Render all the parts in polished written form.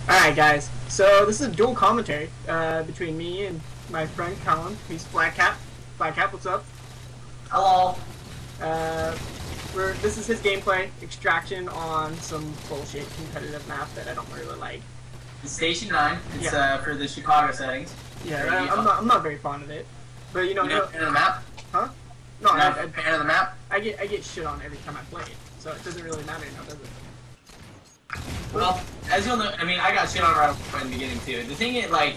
Alright guys, so this is a dual commentary between me and my friend Colin. He's FLAGCAP. FLAGCAP, what's up? Hello. This is his gameplay, extraction on some bullshit competitive map that I don't really like. It's Station 9. It's Yeah. For the Chicago settings. Yeah, I'm not very fond of it. But you know, You know, fan of the map? huh? No, You're not a fan of the map? I get shit on every time I play it, so it doesn't really matter now, does it? Well, as you'll know, I mean, I got shit on right in the beginning too. The thing is, like,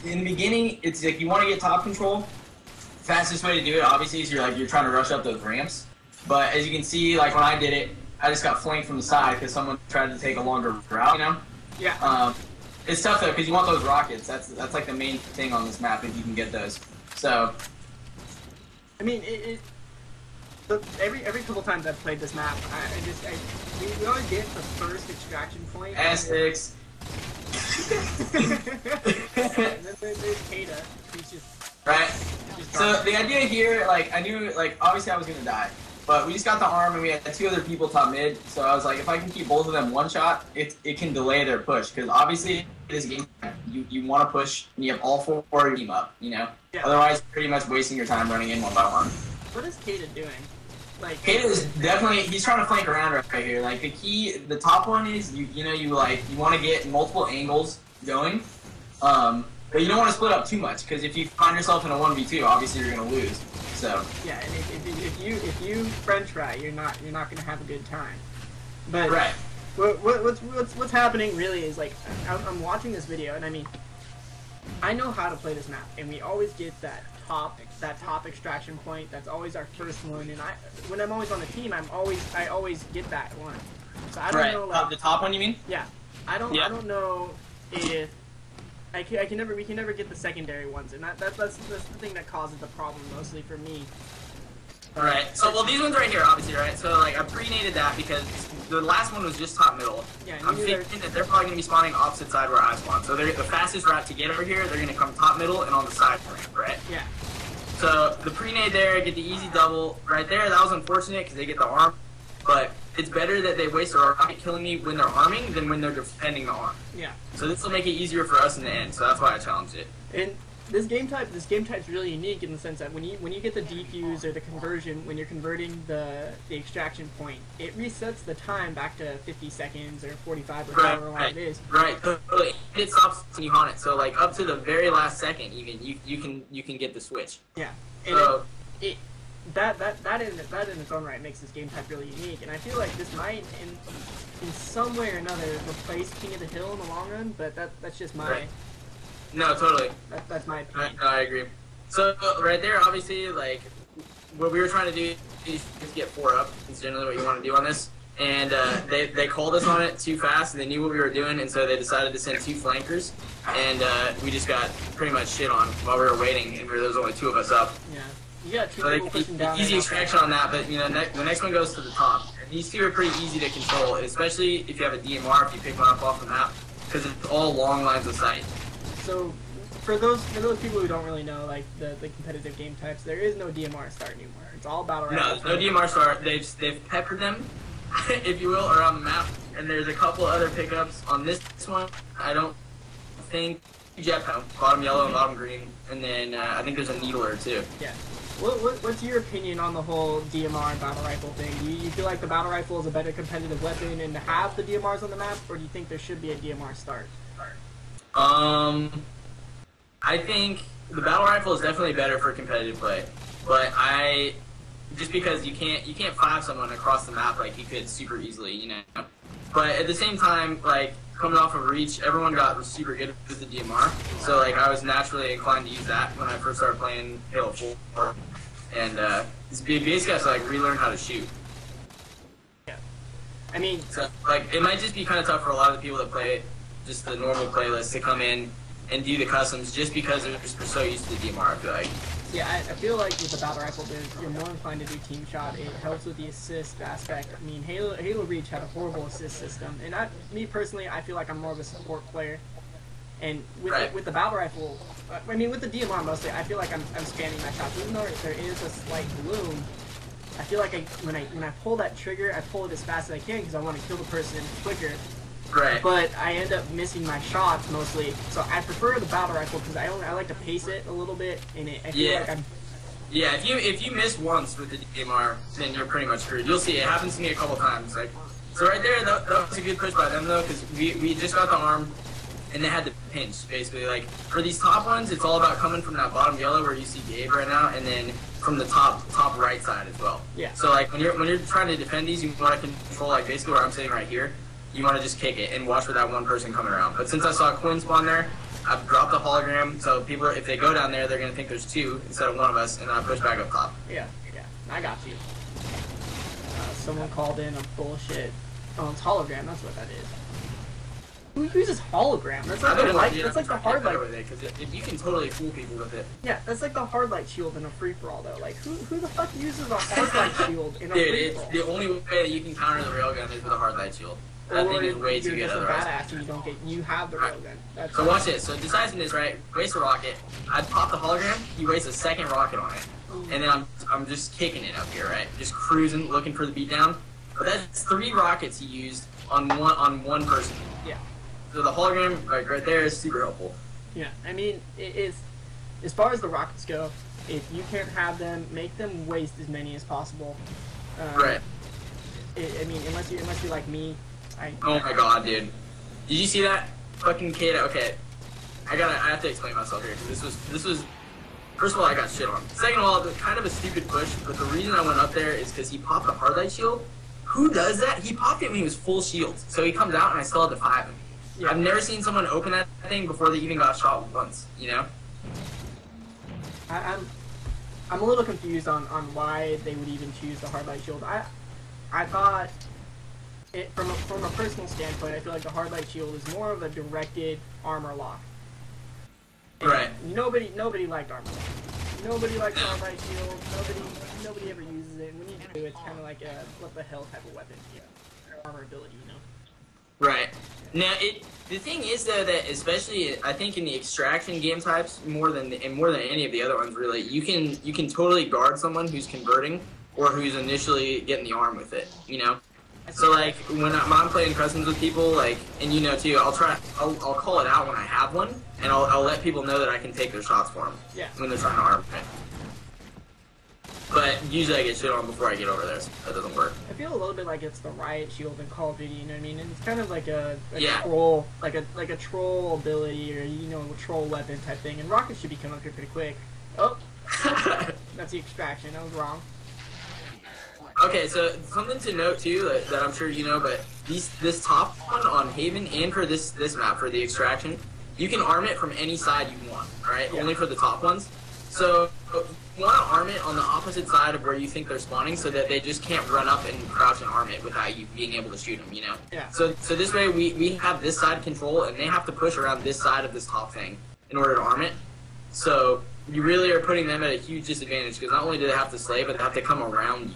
in the beginning, it's like you want to get top control. Fastest way to do it, obviously, is you're trying to rush up those ramps. But as you can see, like when I did it, I just got flanked from the side because someone tried to take a longer route. You know? Yeah. It's tough though because you want those rockets. That's like the main thing on this map if you can get those. So. I mean, every couple times I've played this map, we always get the first extraction point. S6. And then there's Kada, who's just right. So the idea here, like I knew, like obviously I was gonna die, but we just got the arm and we had two other people top mid. So I was like, if I can keep both of them one shot, it can delay their push because obviously this game you want to push and you have all four of your team up, you know. Yeah. Otherwise, pretty much wasting your time running in one by one. What is Kada doing? Like Kada is definitely he's trying to flank around right here. Like the top one is you want to get multiple angles going, but you don't want to split up too much because if you find yourself in a 1v2, obviously you're gonna lose. So yeah, and if you French fry, you're not gonna have a good time. But right. What's happening really is like I'm watching this video and I mean I know how to play this map and we always get that top extraction point. That's always our first one, and when I'm always on the team, I always get that one. So I don't know, like, the top one, you mean? Yeah, I don't know if we can never get the secondary ones, and that's the thing that causes the problem mostly for me. Alright, so well these ones right here, obviously, right? So like I pre-nated that because the last one was just top middle. Yeah, I'm thinking that they're probably gonna be spawning opposite side where I spawn. So the fastest route to get over here, they're gonna come top middle and on the side ramp, right? Yeah. So the pre-nade there, get the easy double right there. That was unfortunate because they get the arm, but it's better that they waste their rocket killing me when they're arming than when they're defending the arm. Yeah. So this will make it easier for us in the end. So that's why I challenged it. And this game type's really unique in the sense that when you get the defuse or the conversion, when you're converting the extraction point, it resets the time back to 50 seconds or 45 or however long it is. Right. It stops when you haunt it. So like up to the very last second, even you can get the switch. Yeah. And so that in its own right makes this game type really unique, and I feel like this might in some way or another replace King of the Hill in the long run, but that's just my. Right. No, totally. That's my opinion. I agree. So right there, obviously, like what we were trying to do is get 4 up. Is generally what you want to do on this. And they called us on it too fast, and they knew what we were doing, and so they decided to send 2 flankers, and we just got pretty much shit on while we were waiting, and there was only 2 of us up. Yeah. You got 2 so people pushing down. Easy extraction on that, but you know, the next one goes to the top. And these 2 are pretty easy to control, especially if you have a DMR, if you pick one up off the map, because it's all long lines of sight. So, for those people who don't really know, like the competitive game types, there is no DMR start anymore. It's all battle rifle. No, there's no DMR start. They've peppered them, if you will, around the map. And there's a couple other pickups on this one. I don't think jetpack, bottom yellow and bottom green, and then I think there's a needler too. Yeah. What's your opinion on the whole DMR and battle rifle thing? Do you feel like the battle rifle is a better competitive weapon and to have the DMRs on the map, or do you think there should be a DMR start? I think the battle rifle is definitely better for competitive play, but just because you can't five someone across the map like you could super easily, you know. But at the same time, like coming off of Reach, everyone got super good with the DMR, so like I was naturally inclined to use that when I first started playing Halo 4, and basically I had to like relearn how to shoot. Yeah, I mean, so like it might just be kind of tough for a lot of the people that play just the normal playlist to come in and do the customs just because they're so used to the DMR, I feel like. Yeah, I feel like with the battle rifle, you're more inclined to do team shot. It helps with the assist aspect. I mean, Halo Reach had a horrible assist system, and me personally, I feel like I'm more of a support player. And with the battle rifle, I mean, with the DMR mostly, I feel like I'm spamming my shots. Even though there is a slight bloom, I feel like when I pull that trigger, I pull it as fast as I can because I want to kill the person quicker. Right. But I end up missing my shots mostly. So I prefer the battle rifle because I like to pace it a little bit, and I feel like I'm. Yeah, if you miss once with the DMR, then you're pretty much screwed. You'll see, it happens to me a couple times. Like, so right there, that was a good push by them though, because we just got the arm, and they had the pinch basically. Like for these top ones, it's all about coming from that bottom yellow where you see Gabe right now, and then from the top right side as well. Yeah. So like when you're trying to defend these, you want to control like basically where I'm sitting right here. You want to just kick it and watch for that one person coming around. But since I saw Quinn spawn there, I've dropped the hologram, so people, if they go down there, they're going to think there's two instead of one of us, and I push back up top. Yeah, I got you. Someone called in a bullshit. Oh, it's hologram, that's what that is. Who uses hologram? That's like the hard light. Because you can totally fool people with it. Yeah, that's like the hard light shield in a free-for-all, though. Like, who the fuck uses a hard light shield in a free-for-all? It's the only way that you can counter the railgun is with a hard light shield. That thing is way too good otherwise. Badass and you have the railgun. So watch this. So decisiveness, right? Waste a rocket. I'd pop the hologram. You waste a second rocket on it, and then I'm just kicking it up here, right? Just cruising, looking for the beatdown. But that's 3 rockets he used on one person. Yeah. So the hologram, like right there, is super helpful. Yeah, I mean, it is. As far as the rockets go, if you can't have them, make them waste as many as possible. Right. I mean, unless you're like me. Oh my god, dude! Did you see that fucking kid? Okay, I have to explain myself here. This was. First of all, I got shit on. Second of all, kind of a stupid push. But the reason I went up there is because he popped the hard light shield. Who does that? He popped it when he was full shield. So he comes out and I still had to 5 him. Yeah. I've never seen someone open that thing before they even got shot once, you know? I'm a little confused on why they would even choose the hard light shield. I thought from a personal standpoint, I feel like the hard light shield is more of a directed armor lock. And right. Nobody liked armor lock. Nobody likes hard light shield. Nobody ever uses it. And when you do, it's kind of like a what the hell type of weapon, armor ability, you know? Right. Now, the thing is though that especially I think in the extraction game types more than any of the other ones really, you can totally guard someone who's converting or who's initially getting the arm with it, you know. So like when I'm playing customs with people, like, and you know too, I'll call it out when I have one, and I'll let people know that I can take their shots for them. Yeah. When they're trying to arm it. But usually I get shit on before I get over there, so that doesn't work. I feel a little bit like it's the riot shield in Call of Duty, you know what I mean? And it's kind of like a yeah. troll, like a troll ability or a troll weapon type thing. And rockets should be coming up here pretty quick. Oh, that's the extraction. I was wrong. Okay, so something to note too that I'm sure you know, but this top one on Haven and for this map for the extraction, you can arm it from any side you want, right? Yeah. Only for the top ones. So you want to arm it on the opposite side of where you think they're spawning, so that they just can't run up and crouch and arm it without you being able to shoot them, you know? Yeah. So this way we have this side control, and they have to push around this side of this top thing in order to arm it. So you really are putting them at a huge disadvantage because not only do they have to slay, but they have to come around you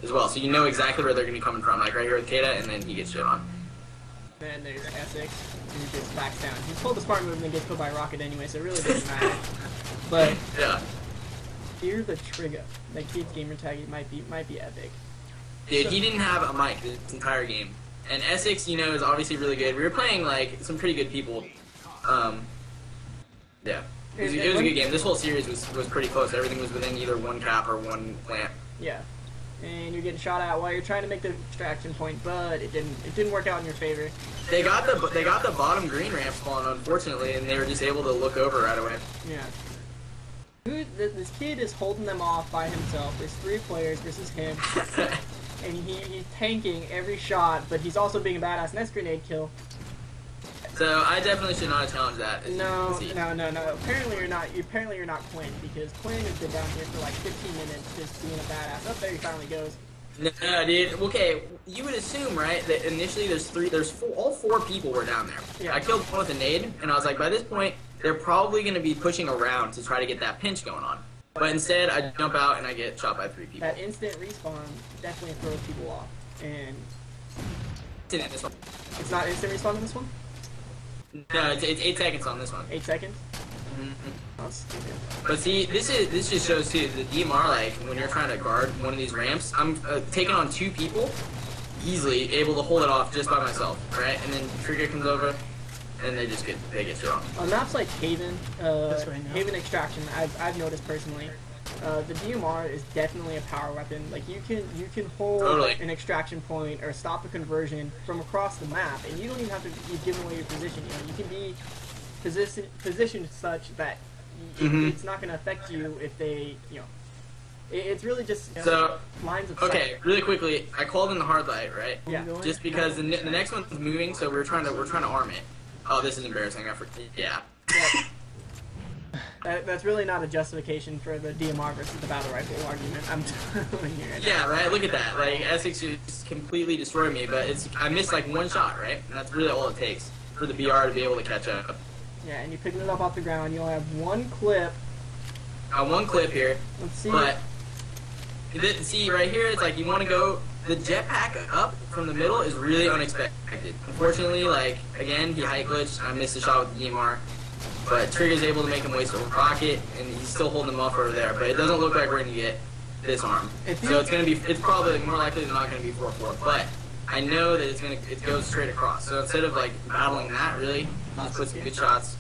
as well. So you know exactly where they're going to be coming from, like right here with Kata, and then he gets shit on. Then there's Essex, who just backs down. He pulled the smart move and then gets killed by a rocket anyway, so it really doesn't matter. But yeah. Here's the trigger. That kid's gamer tag might be epic. Dude, he didn't have a mic this entire game. And Essex, you know, is obviously really good. We were playing, like, some pretty good people. Yeah. It was a good game. This whole series was pretty close. Everything was within either one cap or one plant. Yeah. And you're getting shot at while you're trying to make the extraction point, but it didn't work out in your favor. They got the bottom green ramp spawn, unfortunately, and they were just able to look over right away. Yeah. This kid is holding them off by himself. There's 3 players versus him. And he's tanking every shot, but he's also being a badass, and that's grenade kill. So I definitely should not have challenged that. No. Apparently you're not Quinn, because Quinn has been down here for like 15 minutes just being a badass. Up there he finally goes. No, dude. Okay, you would assume, right, that initially all 4 people were down there. Yeah. I killed one with a nade, and I was like, by this point, they're probably going to be pushing around to try to get that pinch going on. But instead, I jump out and I get shot by 3 people. That instant respawn definitely throws people off. And it's not instant respawn in this one? No, it's 8 seconds on this one. 8 seconds? Mm-hmm. Oh, stupid. But see, this just shows too the DMR, like when you're trying to guard one of these ramps. I'm taking on 2 people. easily able to hold it off just by myself, right? And then Trigger comes over, and they get strong. On maps like Haven, Haven Extraction, I've noticed personally, the DMR is definitely a power weapon. Like you can hold an extraction point or stop a conversion from across the map, and you don't even have to be giving away your position. You know, you can be positioned such that it's not going to affect you if they, you know. It's really just lines of sight. Okay, really quickly, I called in the hard light, right? Yeah. Just because the next one's moving, so we're trying to arm it. Oh, this is embarrassing. Yeah. That's really not a justification for the DMR versus the battle rifle argument. I'm telling you right now. Yeah, right. Look at that. Like Essex just completely destroyed me, but I missed like one shot, right? And that's really all it takes for the BR to be able to catch up. Yeah, and you pick it up off the ground. You only have one clip. One clip here. Let's see. But see right here, it's like you want to go. The jetpack up from the middle is really unexpected. Unfortunately, like again, he height glitched. I missed a shot with the DMR. But Trigger's able to make him waste a rocket, and he's still holding him off over there. But it doesn't look like we're going to get this arm. So it's probably more likely than not going to be 4-4. But I know that it goes straight across. So instead of like battling that, really, just put some good shots.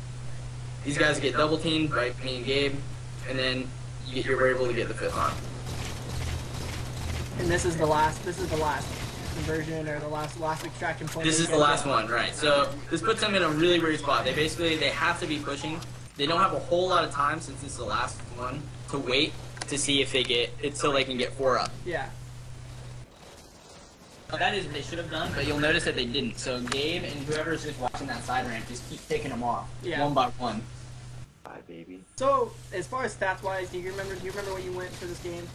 These guys get double teamed by me and Gabe, and then you're able to get the 5th arm. And this is the last conversion or the last extraction point. This is the last one, right? So this puts them in a really weird spot. They have to be pushing. They don't have a whole lot of time since this is the last one to wait to see if they get it so they can get 4 up. Yeah. That is what they should have done, but you'll notice that they didn't. So Gabe and whoever's just watching that side ramp just keep taking them off, one by one. Bye, baby. So as far as stats wise, do you remember what you went for this game?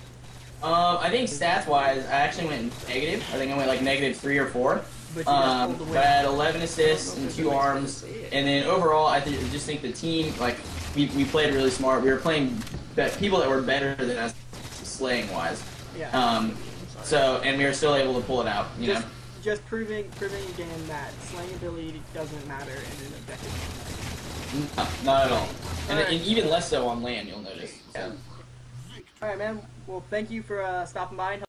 I think stats-wise, I actually went negative. I think I went like -3 or 4. But I had 11 assists and 2 arms, and then overall, I just think the team, like, we played really smart. We were playing people that were better than us, slaying-wise. Yeah. And we were still able to pull it out. You know. Just proving again that slaying ability doesn't matter in an objective. No, not at all. And even less so on land, you'll notice. So. All right, man. Well, thank you for stopping by and